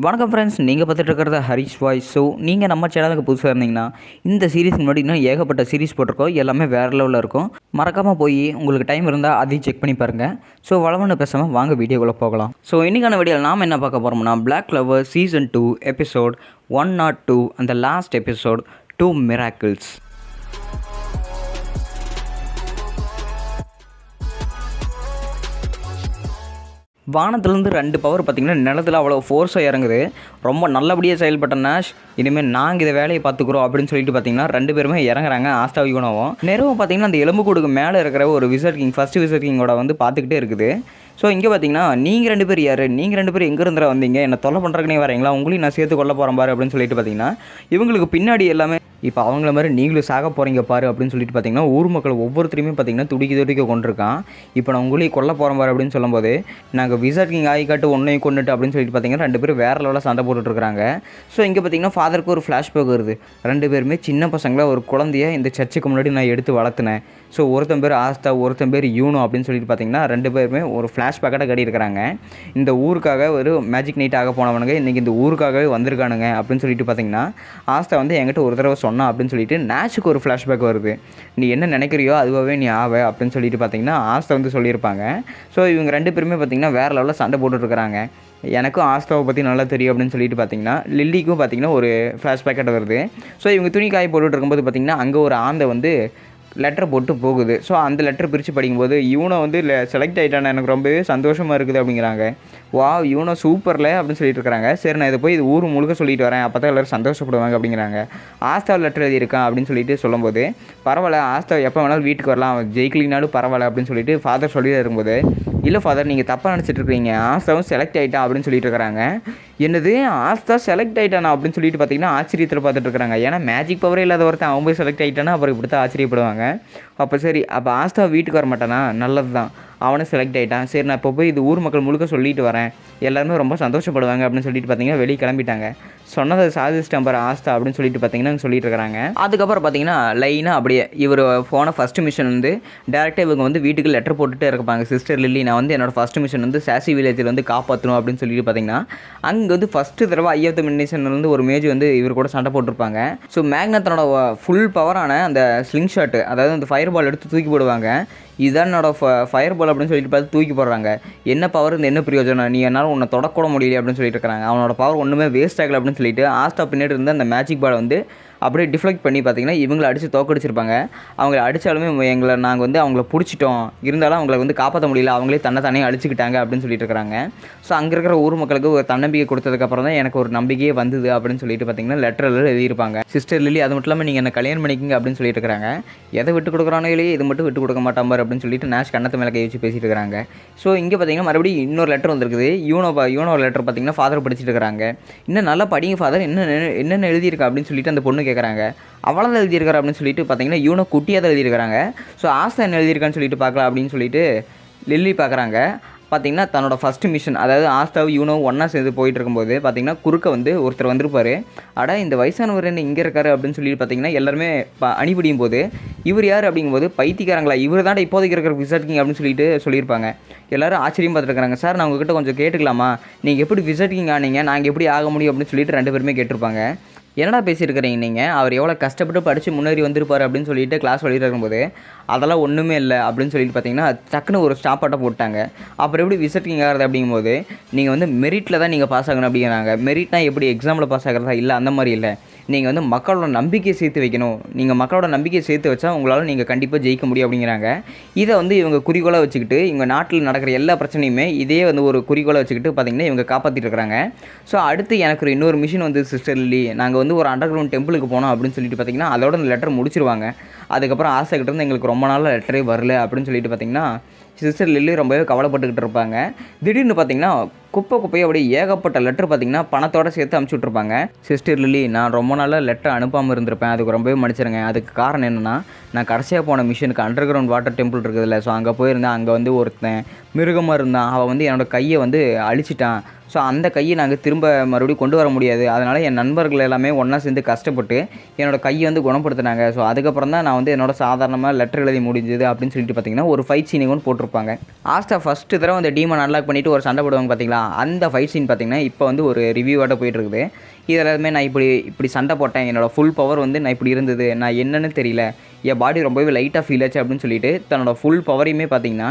வணக்கம் ஃப்ரெண்ட்ஸ், நீங்கள் பார்த்துட்டு இருக்கிறது ஹரிஷ் வாய்ஸ். ஸோ நீங்கள் நம்ம சேனலுக்கு புதுசாக இருந்தீங்கன்னா இந்த சீரிஸ் முன்னாடி இன்னும் ஏகப்பட்ட சீரிஸ் போட்டிருக்கோம். எல்லாமே வேறு லெவலில் இருக்கும். மறக்காமல் போய் உங்களுக்கு டைம் இருந்தால் அதையும் செக் பண்ணி பாருங்கள். ஸோ வளவன்னு பேசாமல் வாங்க வீடியோக்குள்ளே போகலாம். ஸோ இன்றைக்கான வீடியோவில் நாம் என்ன பார்க்க போகிறோம்னா பிளாக் கிளவர் சீசன் 2 எபிசோட் 102 அந்த லாஸ்ட் எபிசோட் 2 மிராக்கிள்ஸ். வானத்துலேருந்து 2 பவர் பார்த்திங்கன்னா நிலத்தில் அவ்வளோ ஃபோர்ஸாக இறங்குது. ரொம்ப நல்லபடியாக செயல்பட்ட நாஷ் இனிமேல் நாங்கள் இதை வேலையை பார்த்துக்குறோம் அப்படின்னு சொல்லிட்டு பார்த்தீங்கன்னா 2 பேருமே இறங்குறாங்க. ஆஸ்தா யுனோவும் நேருவும் பார்த்தீங்கன்னா அந்த எலும்புக்கூடுக்கு மேலே இருக்கிற ஒரு விசிட் கிங் ஃபஸ்ட்டு விசிட் கிங்கோட வந்து பார்த்துக்கிட்டே இருக்குது. ஸோ இங்கே பார்த்தீங்கன்னா நீங்கள் 2 பேர் யார், நீங்கள் 2 பேர் எங்கே இருந்தா வந்தீங்க, என்ன தொல்லை பண்ணுறதுனே வரீங்களா, உங்களையும் நான் சேர்த்து கொள்ள போகிறேன் பாரு அப்படின்னு சொல்லிட்டு பார்த்தீங்கன்னா இவங்களுக்கு பின்னாடி எல்லாமே இப்போ அவங்கள மாதிரி நீங்களும் சாக போகிறீங்க பாரு அப்படின்னு சொல்லிட்டு பார்த்தீங்கன்னா ஊர் மக்கள் ஒவ்வொருத்தரையுமே பார்த்தீங்கன்னா துடிக்க கொண்டிருக்கான். இப்போ நான் உங்களையும் கொல்ல போகிறேன் பாரு அப்படின்னு சொல்லும்போது நாங்கள் விசாட் கிங் ஆகிக்காட்டு ஒன்றையும் கொண்டுட்டு அப்படின்னு சொல்லிட்டு பார்த்தீங்கன்னா 2 பேரும் வேறு லெவலில் சண்டை போட்டுட்ருக்காங்க. ஸோ இங்கே பார்த்தீங்கன்னா ஃபாதருக்கு ஒரு ஃப்ளாஷ்பேக் வருது. 2 பேருமே சின்ன பசங்களை ஒரு குழந்தைய இந்த சர்ச்சுக்கு முன்னாடி நான் எடுத்து வளர்த்துனேன். ஸோ ஒருத்தன் பேர் ஆஸ்தா, ஒருத்தன் பேர் யூனோ அப்படின்னு சொல்லிட்டு பார்த்தீங்கன்னா 2 பேருமே ஒரு ஃப்ளாஷ்பேக்காக கட்டியிருக்கிறாங்க. இந்த ஊருக்காக ஒரு மேஜிக் நைட் ஆக போனவனுங்க இன்றைக்கி இந்த ஊருக்காகவே வந்திருக்கானுங்க அப்படின்னு சொல்லிட்டு பார்த்தீங்கன்னா ஆஸ்தா வந்து என்கிட்ட ஒரு தடவை சொன்னான் அப்படின்னு சொல்லிட்டு நாஷுக்கு ஒரு ஃப்ளாஷ்பேக் வருது. நீ என்ன நினைக்கிறியோ அதுவாகவே நீ ஆவ அப்படின்னு சொல்லிட்டு பார்த்தீங்கன்னா ஆஸ்தா வந்து சொல்லியிருப்பாங்க. ஸோ இவங்க 2 பேருமே பார்த்தீங்கன்னா வேறு லெவலில் சண்டை போட்டுட்ருக்காங்க. எனக்கும் ஆஸ்தாவை பற்றி நல்லா தெரியும் அப்படின்னு சொல்லிட்டு பார்த்தீங்கன்னா லில்லிக்கும் பார்த்தீங்கன்னா ஒரு ஃப்ளாஷ்பேக்காக வருது. ஸோ இவங்க துணி காய் போட்டுட்டு இருக்கும்போது பார்த்தீங்கன்னா அங்கே ஒரு ஆந்தை வந்து லெட்டர் போட்டு போகுது. ஸோ அந்த லெட்டர் பிரித்து படிக்கும்போது இவனை வந்து செலக்ட் ஆகிட்டான எனக்கு ரொம்பவே சந்தோஷமாக இருக்குது அப்படிங்கிறாங்க. வா இவனை சூப்பரில் அப்படின்னு சொல்லிட்டு இருக்கிறாங்க. சரி நான் இதை போய் இது ஊர் முழுக்க சொல்லிட்டு வரேன், அப்போ தான் எல்லோரும் சந்தோஷப்படுவாங்க அப்படிங்கிறாங்க. ஆஸ்தா லெட்டர் எழுதியிருக்கான் அப்படின்னு சொல்லிட்டு சொல்லும்போது பரவாயில்ல ஆஸ்தா எப்போ வேணாலும் வீட்டுக்கு வரலாம், அவன் ஜெயிக்கலினாலும் பரவாயில்ல அப்படின்னு சொல்லிட்டு ஃபாதர் சொல்லிட்டு இருக்கும்போது இல்லை ஃபாதர் நீங்கள் தப்பாக நினச்சிட்டு இருக்கீங்க, ஆஸ்தாவும் செலக்ட் ஆகிட்டா அப்படின்னு சொல்லிட்டு இருக்கிறாங்க. என்னது ஆஸ்தா செலக்ட் ஆகிட்டானா அப்படின்னு சொல்லிட்டு பார்த்தீங்கன்னா ஆச்சரியத்தில் பார்த்துட்டு இருக்கிறாங்க. ஏன்னா மேஜிக் பவரே இல்லாத ஒருத்தன் அவன் போய் செலக்ட் ஆகிட்டானா அப்புறம் இப்படி தான் ஆச்சரியப்படுவாங்க. அப்போ சரி அப்போ ஆஸ்தா வீட்டுக்கு வர மாட்டானா, நல்லது தான், அவனை செலக்ட் ஆகிட்டான். சரி நான் இப்போ போய் இது ஊர் மக்கள் முழுக்க சொல்லிட்டு வரேன், எல்லாருமே ரொம்ப சந்தோஷப்படுவாங்க அப்படின்னு சொல்லிட்டு பார்த்தீங்கன்னா வெளியே கிளம்பிட்டாங்க. சொன்னதை சாதிச்சிட்டான் பாரு ஆஸ்தா அப்படின்னு சொல்லிட்டு பார்த்தீங்கன்னா சொல்லிட்டு இருக்கிறாங்க. அதுக்கப்புறம் பார்த்தீங்கன்னா லைனாக அப்படியே இவர் போன ஃபஸ்ட்டு மிஷன் வந்து டேரெக்டாக இவங்க வந்து வீட்டுக்கு லெட்டர் போட்டுகிட்டே இருப்பாங்க. சிஸ்டர் லில்லி நான் வந்து என்னோடய ஃபஸ்ட்டு மிஷன் வந்து சாசி வில்லேஜில் வந்து காப்பாற்றணும் அப்படின்னு சொல்லிட்டு பார்த்தீங்கன்னா அங்கே வந்து ஃபஸ்ட்டு தடவை ஐயாவது மினிஷன்லேருந்து ஒரு மேஜ் வந்து இவர் கூட சண்டை போட்டிருப்பாங்க. ஸோ மேக்னத்தனோட ஃபுல் பவரான அந்த ஸ்லிங் ஷாட்டு, அதாவது அந்த ஃபயர் பால் எடுத்து தூக்கி போடுவாங்க. இதுதான் என்னோடய ஃபயர் பால் அப்படின்னு சொல்லிட்டு பார்த்து தூக்கி போடுறாங்க. என்ன பவர் இந்த என்ன பிரயோஜனம், நீ என்னால் உன்னை தொடக்கூட முடியல அப்படின்னு சொல்லிட்டு இருக்கிறாங்க. அவனோட பவர் ஒன்றுமே வேஸ்ட் ஆகலை அப்படின்னு சொல்லிட்டு ஆஸ்தா பின்னாடி இருந்து அந்த மேஜிக் பாலை வந்து அப்படியே டிஃப்ளெக்ட் பண்ணி பார்த்தீங்கன்னா இவங்களை அடித்து தோக்கடிச்சிருப்பாங்க. அவங்கள அடித்தாலுமே எங்களை நாங்கள் வந்து அவங்கள பிடிச்சிட்டோம், இருந்தாலும் அவங்கள வந்து காப்பாற்ற முடியல, அவங்களே தன்னை அழிச்சிக்கிட்டாங்க அப்படின்னு சொல்லிட்டு இருக்கிறாங்க. ஸோ அங்கே இருக்கிற ஊர் மக்களுக்கு ஒரு தன்னம்பிக்கை கொடுத்ததுக்கப்புறம் தான் எனக்கு ஒரு நம்பிக்கையே வந்தது அப்படின்னு சொல்லிட்டு பார்த்தீங்கன்னா லெட்டரில் எழுதியிருப்பாங்க. சிஸ்டர் லில்லி அது மட்டும் இல்லாமல் நீங்கள் என்ன கல்யாணம் பண்ணிக்கிங்க அப்படின்னு சொல்லிட்டு இருக்கிறாங்க. எதை விட்டு கொடுக்குறானோ இல்லையே இது மட்டும் விட்டு கொடுக்க மாட்டாம்பார் அப்படின்னு சொல்லிட்டு நாஷ் கண்ணத்தை மேலே கை வச்சு பேசிட்டு இருக்கிறாங்க. ஸோ இங்கே பார்த்தீங்கன்னா மறுபடியும் இன்னொரு லெட்டர் வந்திருக்குது. யூனோ லெட்டர் பார்த்தீங்கன்னா ஃபாதர் படிச்சுட்டு இருக்கிறாங்க. இன்னும் நல்லா படிங்க ஃபாதர், என்னென்ன எழுதியிருக்கா அப்படின்னு சொல்லிட்டு அந்த பொண்ணு கேட்குறாங்க. அவ்வளோதான் எழுதியிருக்காரு அப்படின்னு சொல்லிட்டு பார்த்தீங்கன்னா யூனோ குட்டியாக தான் எழுதியிருக்கிறாங்க. ஸோ ஆஸ்தா என்ன எழுதியிருக்கான்னு சொல்லிட்டு பார்க்கலாம் அப்படின்னு சொல்லிட்டு லில்லி பார்க்குறாங்க. பார்த்தீங்கன்னா தன்னோட ஃபஸ்ட்டு மிஷன், அதாவது ஆஸ்தாவும் யூனோ ஒன்றா சேர்ந்து போயிட்டு இருக்கும்போது பார்த்தீங்கன்னா குறுக்க வந்து ஒருத்தர் வந்திருப்பார். அடா இந்த வயசானவர் என்ன இங்கே இருக்காரு அப்படின்னு சொல்லிட்டு பார்த்தீங்கன்னா எல்லாருமே அணிபிடியும் போது இவர் யார் அப்படிங்கும்போது பைத்தியக்காரங்களா இவர் தான் இப்போதைக்கு இருக்கிற விசிட் கிங் அப்படின்னு சொல்லிட்டு சொல்லியிருப்பாங்க. எல்லோரும் ஆச்சரியம் பார்த்துருக்காங்க. சார் நான் உங்ககிட்ட கொஞ்சம் கேட்டுக்கலாமா, நீங்கள் எப்படி விசிட் கிங் ஆனீங்க, நாங்கள் எப்படி ஆக முடியும் அப்படின்னு சொல்லிட்டு 2 பேருமே கேட்டிருப்பாங்க. என்னடா பேசியிருக்கிறீங்க நீங்கள், அவர் எவ்வளோ கஷ்டப்பட்டு படித்து முன்னேறி வந்திருப்பார் அப்படின்னு சொல்லிட்டு கிளாஸ் சொல்லிட்டு இருக்கும்போது அதெல்லாம் ஒன்றுமே இல்லை அப்படின்னு சொல்லிட்டு பார்த்தீங்கன்னா டக்குன்னு ஒரு ஸ்டாப்பாட்டை போட்டாங்க. அப்புறம் எப்படி விசிட்டிங் ஆகிறது அப்படிங்கும்போது நீங்கள் வந்து மெரிட்டில் தான் நீங்கள் பாஸ் ஆகணும் அப்படிங்கிறாங்க. மெரிட்னா எப்படி எக்ஸாமில் பாஸ் ஆகிறதா, இல்லை அந்த மாதிரி இல்லை, நீங்கள் வந்து மக்களோட நம்பிக்கையை சேர்த்து வைக்கணும், நீங்கள் மக்களோட நம்பிக்கையை சேர்த்து வச்சா உங்களால் நீங்கள் கண்டிப்பாக ஜெயிக்க முடியும் அப்படிங்கிறாங்க. இதை வந்து இவங்க குறிக்கோளாக வச்சுக்கிட்டு இவங்க நாட்டில் நடக்கிற எல்லா பிரச்சனையுமே இதே வந்து ஒரு குறிக்கோளாக வச்சுக்கிட்டு பார்த்திங்கன்னா இவங்க காப்பாற்றிட்டு இருக்கிறாங்க. ஸோ அடுத்து எனக்கு இன்னொரு மிஷின் வந்து சிஸ்டர் லில்லி, நாங்கள் வந்து ஒரு அண்டர் கிரவுண்ட் டெம்பிளுக்கு போனோம் அப்படின்னு சொல்லிட்டு பார்த்திங்கன்னா அதோட அந்த லெட்டர் முடிச்சிருவாங்க. அதுக்கப்புறம் ஆசைக்கிட்ட இருந்து எங்களுக்கு ரொம்ப நாள் லெட்டரே வரல அப்படின்னு சொல்லிட்டு பார்த்திங்கன்னா சிஸ்டர் லில்லி ரொம்பவே கவலைப்பட்டுக்கிட்டு இருப்பாங்க. திடீர்னு பார்த்திங்கன்னா குப்பையாக அப்படியே ஏகப்பட்ட லெட்டர் பார்த்திங்கன்னா பணத்தோடு சேர்த்து அனுப்பிச்சி விட்ருப்பாங்க. சிஸ்டர் லில்லி நான் ரொம்ப நாளாக லெட்டர் அனுப்பாமல் இருந்திருப்பேன், அதுக்கு ரொம்பவே மன்னிச்சிருங்க. அதுக்கு காரணம் என்னென்னா நான் கடைசியாக போன மிஷனுக்கு அண்டர் கிரவுண்ட் வாட்டர் டெம்பிள் இருக்குதுல்ல, ஸோ அங்கே போயிருந்தேன். அங்கே வந்து ஒருத்தன் மிருகமாக இருந்தான், அவன் வந்து என்னோடய கையை வந்து அழிச்சிட்டான். ஸோ அந்த கையை நாங்கள் திரும்ப மறுபடியும் கொண்டு வர முடியாது. அதனால் என் நண்பர்கள் எல்லாமே ஒன்றா சேர்ந்து கஷ்டப்பட்டு என்னோடய கையை வந்து குணப்படுத்தினாங்க. ஸோ அதுக்கப்புறம் தான் நான் வந்து என்னோட சாதாரணமாக லெட்டர் எழுதி முடிஞ்சது அப்படின்னு சொல்லிட்டு பார்த்தீங்கன்னா ஒரு ஃபைட் சீனை கூட போட்டிருப்பாங்க. ஆஸ்டா ஃபஸ்ட்டு தடவை அந்த டீமன் அன்லாக் பண்ணிவிட்டு ஒரு சண்டை போடுவாங்க பார்த்தீங்களா, அந்த ஃபைட் சீன் பார்த்தீங்கன்னா இப்போ வந்து ஒரு ரிவ்யூவாட்ட போயிட்டுருக்குது. இதெல்லாமே நான் இப்படி சண்டை போட்டேன், என்னோடய ஃபுல் பவர் வந்து நான் இப்படி இருந்தது, நான் என்னன்னு தெரியல, என் பாடி ரொம்பவே லைட்டாக ஃபீல் ஆச்சு அப்படின்னு சொல்லிட்டு தன்னோட ஃபுல் பவரையுமே பார்த்தீங்கன்னா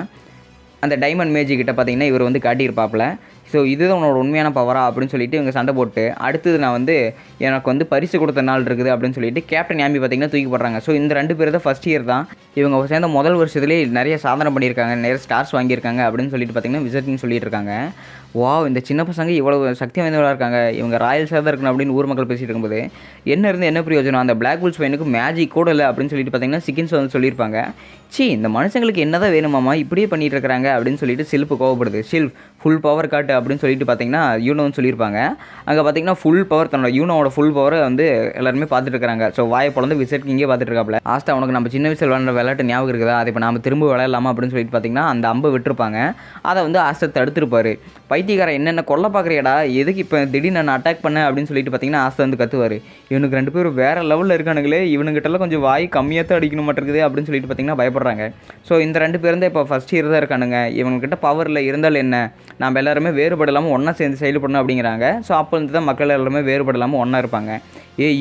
அந்த டைமண்ட் மேஜிக்கிட்ட பார்த்தீங்கன்னா இவர் வந்து காட்டியிருப்பாப்பில். ஸோ இதுதான் உன்னோட உண்மையான பவரா அப்படின்னு சொல்லிட்டு இவங்க சண்டை போட்டு அடுத்தது நான் வந்து எனக்கு வந்து பரிசு கொடுத்த நாள் இருக்குது அப்படின்னு சொல்லிட்டு கேப்டன் யாமி பார்த்தீங்கன்னா தூக்கி போடுறாங்க. ஸோ இந்த 2 பேர் தான் ஃபஸ்ட் இயர் தான் இவங்க சேர்ந்த முதல் வருஷத்துலேயே நிறைய சாதனை பண்ணியிருக்காங்க, நிறைய ஸ்டார்ஸ் வாங்கியிருக்காங்க அப்படின்னு சொல்லிட்டு பார்த்தீங்கன்னா விசிட்டிங் சொல்லிட்டு இருக்காங்க. இந்த சின்ன பசங்க இவ்வளோ சக்தி வாய்ந்தவளாக இருக்காங்க, இவங்க ராயல்ஸாக தான் இருக்கணும் அப்படின்னு ஊர் மக்கள் பேசிகிட்டு இருக்கும்போது என்ன பிரயோஜனம், அந்த பிளாக் புல்ஸ் பையனுக்கு மேஜிக் கூட இல்லை அப்படின்னு சொல்லிட்டு பார்த்தீங்கன்னா சிக்கின்ஸ் வந்து சொல்லியிருப்பாங்க. இந்த மனுஷங்களுக்கு என்ன தான் வேணுமாமா இப்படியே பண்ணிகிட்டு இருக்கிறாங்க அப்படின்னு சொல்லிட்டு சில்ப்பு கோவப்படுது. ஃபுல் பவர் காட்டு அப்படின்னு சொல்லிட்டு பார்த்தீங்கன்னா யூனோன்னு சொல்லியிருப்பாங்க. அங்கே பார்த்தீங்கன்னா ஃபுல் பவர் தன்னோட யூனோவோட ஃபுல் பவரை வந்து எல்லாருமே பார்த்துட்டு இருக்காங்க. ஸோ வாயை பிறந்து விசிட் இங்கே பார்த்துட்டு இருக்காப்ல. ஆஸ்டா உனக்கு நம்ம சின்ன வயசில் விளையாடுற விளையாட்டு ஞாபகம் இருக்குதா, அதை இப்போ நம்ம திரும்ப விளையாடலாமா அப்படின்னு சொல்லிட்டு பார்த்தீங்கன்னா அந்த அம்பை விட்டுருப்பாங்க. அதை வந்து ஆஸ்டா தடுத்துருப்பாரு. பைத்தியக்காரன் என்னென்ன கொல்ல பார்க்குறியடா, எதுக்கு இப்போ திடீர்னு நான் அட்டாக் பண்ணேன் அப்படின்னு சொல்லிட்டு பார்த்தீங்கன்னா ஆஸ்டா வந்து கத்துவார். இவனுக்கு 2 பேரும் வேறு லெவலில் இருக்கானுங்களே, இவனுங்கிட்டலாம் கொஞ்சம் வாய் கம்மியாக தான் அடிக்கணும் மாட்டிருக்குது அப்படின்னு சொல்லிட்டு பார்த்தீங்கன்னா பயப்படுறாங்க. ஸோ இந்த 2 பேரும் தான் இப்போ ஃபஸ்ட் இயர் தான் இருக்கானுங்க. இவங்ககிட்ட பவரில் இருந்தால் என்ன, நம்ம எல்லாருமே வேறுபடலாமல் ஒன்றா சேர்ந்து செயல்படணும் அப்படிங்கிறாங்க. ஸோ அப்போ வந்து தான் மக்கள் எல்லாருமே வேறுபடலாமல் ஒன்றா இருப்பாங்க.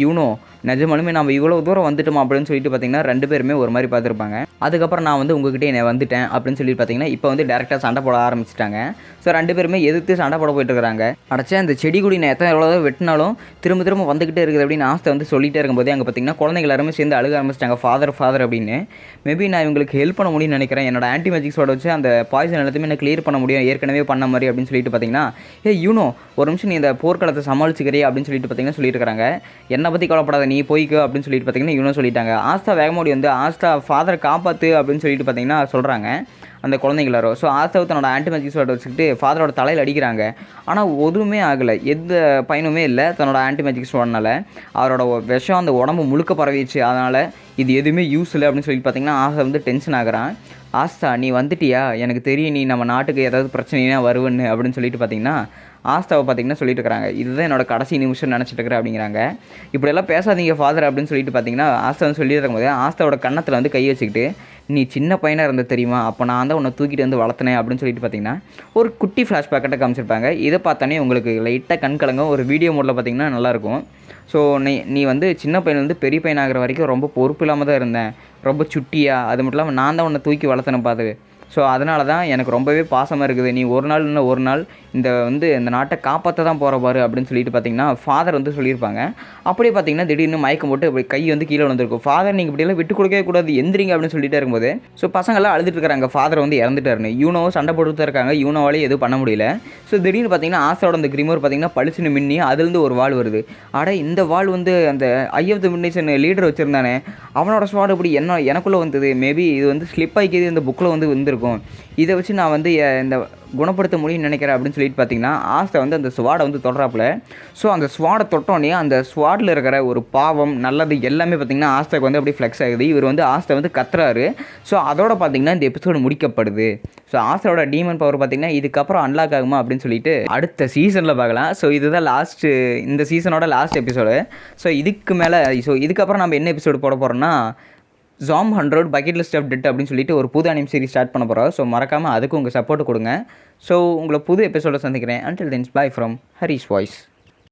யூனோ நிஜமாலுமே நம்ம இவ்வளோ தூரம் வந்துட்டோமா அப்படின்னு சொல்லிட்டு பார்த்தீங்கன்னா 2 பேருமே ஒரு மாதிரி பார்த்துருப்பாங்க. அதுக்கப்புறம் நான் வந்து உங்ககிட்ட என்ன வந்துட்டேன் அப்படின்னு சொல்லிட்டு பார்த்தீங்கன்னா இப்போ வந்து டேரெக்டாக சண்டை போட ஆரம்பிச்சிட்டாங்க. ஸோ 2 பேருமே எதிர்த்து சண்டை போட போயிட்டு இருக்கிறாங்க. அடைச்சா இந்த செடி கொடி நான் எவ்வளோ வெட்டினாலும் திரும்ப வந்துக்கிட்டே இருக்குது அப்படின்னு ஆஸ்தை வந்து சொல்லிகிட்டே இருக்கும்போது அங்கே பார்த்தீங்கன்னா குழந்தைங்க எல்லாருமே சேர்ந்து அழுக ஆரம்பிச்சிட்டாங்க, ஃபாதர் அப்படின்னு. மேபி நான் இவங்களுக்கு ஹெல்ப் பண்ண முடியும்னு நினைக்கிறேன். என்னோட ஆன்டி மேஜிக்ஸோட வச்சு அந்த பாய்சன் எல்லாத்தையுமே நான் கிளியர் பண்ண முடியும், ஏற்கனவே பண்ண மாதிரி அப்படின்னு சொல்லிட்டு பார்த்தீங்கன்னா யூனோ ஒரு நிமிஷம் நீ இந்த போர்க்களத்தை சமாளிச்சுக்கிறியா அப்படின்னு சொல்லிட்டு பார்த்தீங்கன்னா சொல்லிட்டு இருக்காங்க. என்னை பற்றி கவலைப்படாத, நீ போய்க்கு அப்படின்னு சொல்லிட்டு பார்த்தீங்கன்னா இவனும் சொல்லிட்டாங்க. ஆஸ்தா வேகமோடி வந்து ஆஸ்தா ஃபாதரை காப்பாற்று அப்படின்னு சொல்லிட்டு பார்த்தீங்கன்னா சொல்கிறாங்க அந்த குழந்தைங்களாரோ. ஸோ ஆஸ்தாவை தன்னோட ஆன்டி மேஜிக்ஸோட வச்சுக்கிட்டு ஃபாதரோட தலையில் அடிக்கிறாங்க. ஆனால் ஒதுவுமே ஆகலை, எந்த பயனுமே இல்லை. தன்னோட ஆன்டி மேஜிக்ஸோடனால அவரோட விஷம் அந்த உடம்பு முழுக்க பரவிச்சு. அதனால் இது எதுவுமே யூஸ் இல்லை அப்படின்னு சொல்லிட்டு பார்த்தீங்கன்னா ஆஸ்தா வந்து டென்ஷன் ஆகிறான். ஆஸ்தா நீ வந்துட்டியா, எனக்கு தெரியும் நீ நம்ம நாட்டுக்கு ஏதாவது பிரச்சனைனா வருவன்னு அப்படின்னு சொல்லிட்டு பார்த்தீங்கன்னா ஆஸ்தாவை பார்த்தீங்கன்னா சொல்லிட்டு இருக்கிறாங்க. இதுதான் என்னோட கடைசி நிமிஷம் நினச்சிட்டு இருக்கிறேன் அப்படிங்கிறாங்க. இப்படியெல்லாம் பேசாதீங்க ஃபாதர் அப்படின்னு சொல்லிட்டு பார்த்தீங்கன்னா ஆஸ்தா வந்து சொல்லிட்டு இருக்கும்போது ஆஸ்தாவோட கன்னத்தில் வந்து கை வச்சுக்கிட்டு நீ சின்ன பையனாக இருந்த தெரியுமா, அப்போ நான் தான் உன்னை தூக்கிட்டு வந்து வளர்த்தினேன் அப்படின்னு சொல்லிட்டு பார்த்தீங்கன்னா ஒரு குட்டி ஃப்ளாஷ்பேக்கட்டை காமிச்சிருப்பாங்க. இதை பார்த்தோன்னே உங்களுக்கு லைட்டாக கண் கலங்கும். ஒரு வீடியோ மோடில் பார்த்தீங்கன்னா நல்லாயிருக்கும். ஸோ நீ வந்து சின்ன பையன் வந்து பெரிய பையனாகிற வரைக்கும் ரொம்ப பொறுப்பு இல்லாமல் தான் இருந்தேன், ரொம்ப சுட்டியாக, அது மட்டும் இல்லாமல் நான் தான் உன்னை தூக்கி வளர்த்தேன் பாது. ஸோ அதனால தான் எனக்கு ரொம்பவே பாசமாக இருக்குது. நீ ஒரு நாள் இந்த நாட்டை காப்பாற்ற தான் போகிற பாரு அப்படின்னு சொல்லிட்டு பார்த்தீங்கன்னா ஃபாதர் வந்து சொல்லியிருப்பாங்க. அப்படியே பார்த்தீங்கன்னா திடீர்னு மயக்கம் போட்டு அப்படி கை வந்து கீழே வந்துருக்கும். ஃபாதர் நீங்கள் இப்படியெல்லாம் விட்டு கொடுக்கவே கூடாது, எந்திரிங்க அப்படின்னு சொல்லிட்டு இருக்கும்போது ஸோ பசங்கள்லாம் அழுதுட்டு இருக்காங்க, ஃபாதர் வந்து இறந்துட்டாருன்னு. யூனோவும் சண்டை போட்டு தான் இருக்காங்க, யூனோவாலே எதுவும் பண்ண முடியல. ஸோ திடீர்னு பார்த்தீங்கன்னா ஆசோட அந்த கிரிமோர் பார்த்தீங்கன்னா பளிச்சுன்னு மின்னி அதுலேருந்து ஒரு வாள் வருது. இந்த வாள் வந்து அந்த ஐ ஆஃப் த மிட்நைட் லீடர் வச்சுருந்தானே அவனோட ஸ்வாட் இப்படி எனக்குள்ளே வந்தது. மேபி இது வந்து ஸ்லிப் ஆகிக்கிது, இந்த புக்கில் வந்து வந்திருக்கும். இதை வச்சு நான் வந்து இந்த குணப்படுத்த முடியும்னு நினைக்கிறேன் அப்படின்னு சொல்லிட்டு பார்த்தீங்கன்னா ஆஸ்தை வந்து அந்த ஸ்வாடை வந்து தொடராப்புல. ஸோ அந்த ஸ்வாடை தொட்டோன்னே அந்த ஸ்வாடில் இருக்கிற ஒரு பாவம் நல்லது எல்லாமே பார்த்தீங்கன்னா ஆஸ்தைக்கு வந்து அப்படியே ஃப்ளெக்ஸ் ஆகுது. இவர் வந்து ஆஸ்தை வந்து கத்துறாரு. ஸோ அதோட பார்த்தீங்கன்னா இந்த எபிசோடு முடிக்கப்படுது. ஸோ ஆஸ்தையோட டீமன் பவர் பார்த்தீங்கன்னா இதுக்கப்புறம் அன்லாக் ஆகுமா அப்படின்னு சொல்லிட்டு அடுத்த சீசனில் பார்க்கலாம். ஸோ இதுதான் இந்த சீசனோட லாஸ்ட் எபிசோடு. ஸோ இதுக்கப்புறம் நம்ம என்ன எபிசோடு போட போகிறோம்னா ஜாம் 100 பக்கெட் லிஸ்ட் ஆஃப் டெட் அப்படின்னு சொல்லிட்டு ஒரு புது அனிம் சீரிஸ் ஸ்டார்ட் பண்ண போகிறோம். ஸோ மறக்காமல் அதுக்கு உங்கள் சப்போர்ட் கொடுங்க. ஸோ உங்களை புது எபிசோட சந்திக்கிறேன். Until then bye from Harish voice.